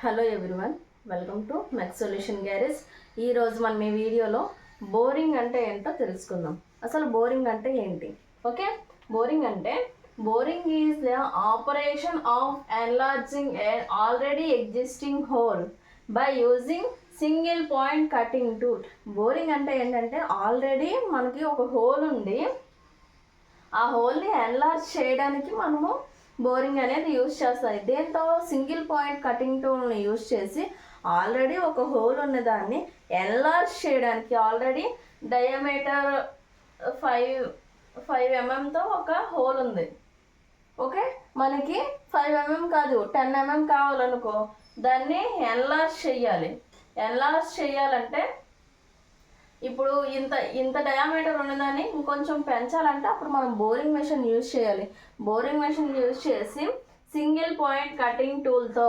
Hello everyone, welcome to mech solution garage. ఈరోజు మనం ఈ వీడియోలో బోరింగ్ అంటే ఏంటో తెలుసుకుందాం. అసలు బోరింగ్ అంటే ఏంటి? Okay, boring is the operation of enlarging A already existing whole by using single point cutting tool. Boring అంటే ఏంటంటే ఆల్రెడీ మనకి ఒక హోల్ ఉంది, ఆ హోల్ని ఎన్లార్జ్ చేయడానికి మనము బోరింగ్ అనేది యూజ్ చేస్తాయి. దీంతో సింగిల్ పాయింట్ కటింగ్ టూల్ని యూజ్ చేసి ఆల్రెడీ ఒక హోల్ ఉన్నదాన్ని ఎన్లార్జ్ చేయడానికి, ఆల్రెడీ డయామీటర్ 5 mm ఒక హోల్ ఉంది. ఓకే, మనకి 5 mm కాదు 10 mm కావాలనుకో, దాన్ని ఎన్లార్జ్ చేయాలంటే ఇప్పుడు ఇంత డయామీటర్ ఉన్నదాన్ని ఇంకొంచెం పెంచాలంటే అప్పుడు మనం బోరింగ్ మెషిన్ యూజ్ చేయాలి. బోరింగ్ మెషిన్ యూజ్ చేసి సింగిల్ పాయింట్ కటింగ్ టూల్తో,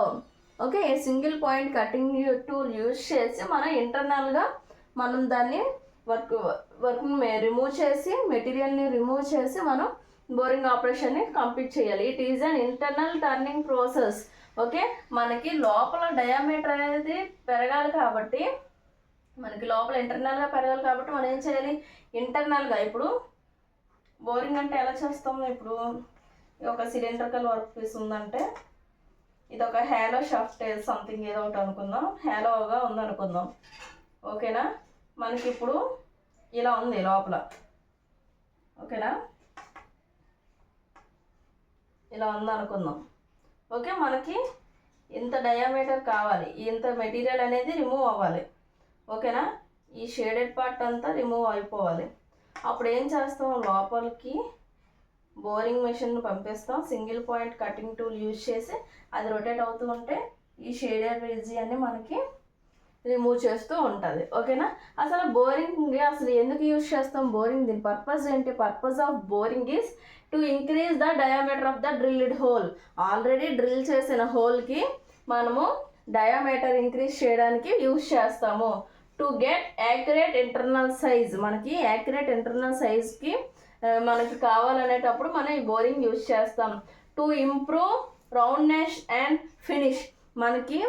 okay, single point cutting tool use చేసి మనం ఇంటర్నల్గా మనం దాన్ని వర్క్ని రిమూవ్ చేసి, మెటీరియల్ని రిమూవ్ చేసి మనం బోరింగ్ ఆపరేషన్ని కంప్లీట్ చేయాలి. It is an internal turning process. Okay, మనకి లోపల డయామీటర్ అనేది పెరగాలి కాబట్టి, ఇంటర్నల్గా పెరగాలి కాబట్టి మనం ఏం చేయాలి? ఇంటర్నల్గా ఇప్పుడు బోరింగ్ అంటే ఎలా చేస్తాము? ఇప్పుడు ఒక సిలిండ్రికల్ వర్క్ పీస్ ఉందంటే, ఇది ఒక హ్యాలో షాఫ్ట్ సంథింగ్ ఏదో ఒకటి అనుకుందాం, హ్యాలోగా ఉందనుకుందాం. ఓకేనా, మనకి ఇప్పుడు ఇలా ఉంది లోపల. ఓకేనా, ఇలా ఉందనుకుందాం. ఓకే, మనకి ఇంత డయామీటర్ కావాలి, ఇంత మెటీరియల్ అనేది రిమూవ్ అవ్వాలి. ఓకేనా, ఈ షేడెడ్ పార్ట్ అంతా రిమూవ్ అయిపోవాలి. అప్పుడు ఏం చేస్తాం? లోపలికి బోరింగ్ మెషిన్ పంపిస్తాం. Single point cutting tool use చేసి అది రొటేట్ అవుతూ ఉంటే ఈ షేడెడ్ రీజియన్ని మనకి రిమూవ్ చేస్తూ ఉంటుంది. ఓకేనా, అసలు బోరింగ్ అసలు ఎందుకు యూజ్ చేస్తాం? బోరింగ్ దీని పర్పస్ ఏంటి? Purpose of boring is to increase the diameter of the drilled whole. Already drill చేసిన హోల్కి మనము డయామీటర్ ఇంక్రీజ్ చేయడానికి యూజ్ చేస్తాము. To get accurate internal size, మనకి యాక్యురేట్ ఇంటర్నల్ సైజ్కి మనకి కావాలనేటప్పుడు మనం ఈ బోరింగ్ యూజ్ చేస్తాం. To improve roundness and finish, మనకి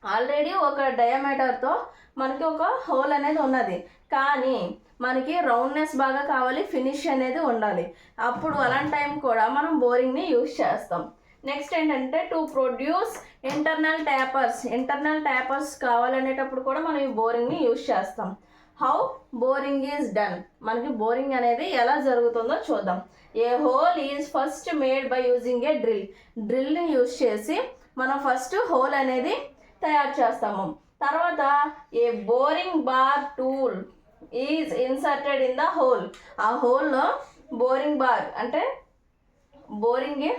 ఆల్రెడీ ఒక డయామీటర్తో మనకి ఒక హోల్ అనేది ఉన్నది, కానీ మనకి రౌండ్నెస్ బాగా కావాలి, ఫినిష్ అనేది ఉండాలి. అప్పుడు అలాంటి టైం కూడా మనం బోరింగ్ని యూజ్ చేస్తాం. నెక్స్ట్ ఏంటంటే టు ప్రొడ్యూస్ ఇంటర్నల్ ట్యాపర్స్ కావాలనేటప్పుడు కూడా మనం ఈ బోరింగ్ని యూజ్ చేస్తాం. హౌ బోరింగ్ ఈజ్ డన్, మనకి బోరింగ్ అనేది ఎలా జరుగుతుందో చూద్దాం. A hole is first made by using a డ్రిల్ని యూజ్ చేసి మనం ఫస్ట్ హోల్ అనేది తయారు చేస్తాము. తర్వాత a boring bar tool is inserted in the hole, ఆ హోల్లో బోరింగ్ బార్ అంటే బోరింగ్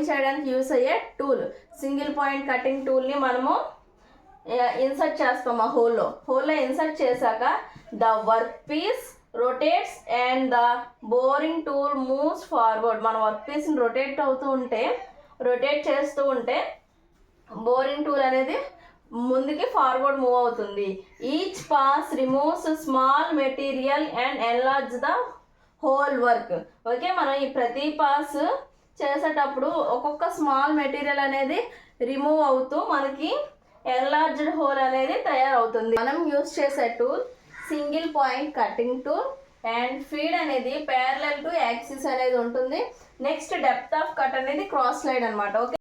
చేయడానికి యూస్ అయ్యే టూల్, సింగిల్ పాయింట్ కటింగ్ టూల్ని మనము ఇన్సర్ట్ చేస్తాం. ఆ హోల్లో ఇన్సర్ట్ చేశాక the work piece rotates and the boring tool moves forward. మన వర్క్ పీస్ని రొటేట్ చేస్తూ ఉంటే బోరింగ్ టూల్ అనేది ముందుకి ఫార్వర్డ్ మూవ్ అవుతుంది. Each pass removes small material and enlarge the hole work. Okay, మనం ఈ ప్రతి పాస్ చేసేటప్పుడు ఒక్కొక్క స్మాల్ మెటీరియల్ అనేది రిమూవ్ అవుతూ మనకి ఎన్లార్జ్డ్ హోల్ అనేది తయారవుతుంది. మనం యూజ్ చేసే tool single point cutting tool and feed అనేది ప్యారలల్ టు యాక్సిస్ అనేది ఉంటుంది. నెక్స్ట్ డెప్త్ ఆఫ్ కట్ అనేది క్రాస్ లైన్ అనమాట. ఓకే.